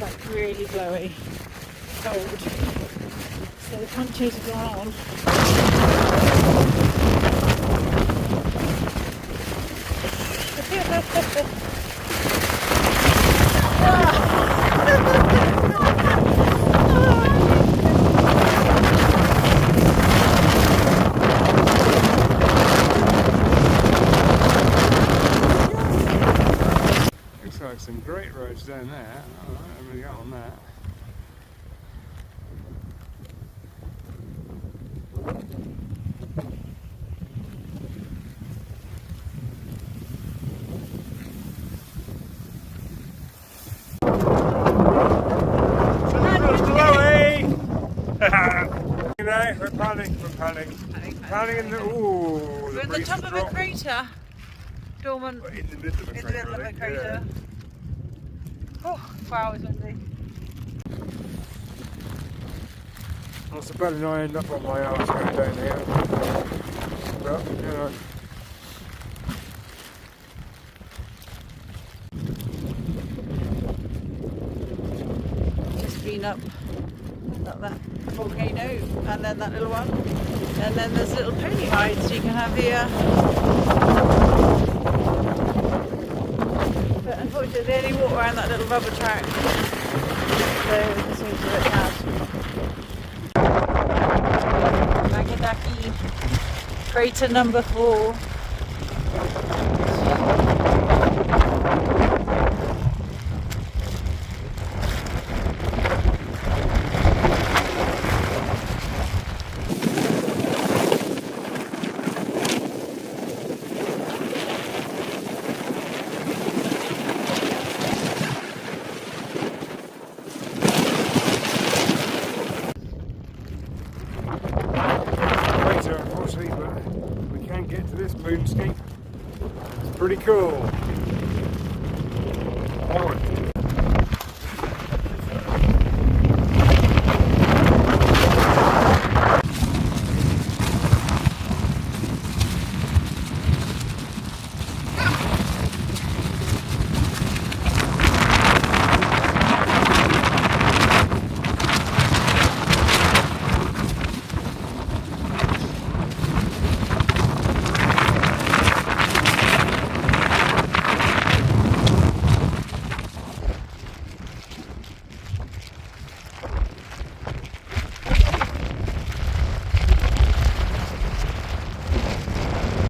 like really blowy, cold. So the ponchos have gone on. Looks like some great roads down there. Alright, I'm going to go on that. We're panning in the, ooh, We're at the top of a crater. Dormant. In the middle of a crater. Oh, wow, it's windy. I was about to end up on my arse going down here. But, you know. Just been up that volcano, and then that little one, and then there's little pony rides you can have here. But unfortunately they only walk around that little rubber track, so it seems a bit bad. Nagadaki, crater number 4. Unfortunately, but we can get to this moonscape. It's pretty cool. Onward.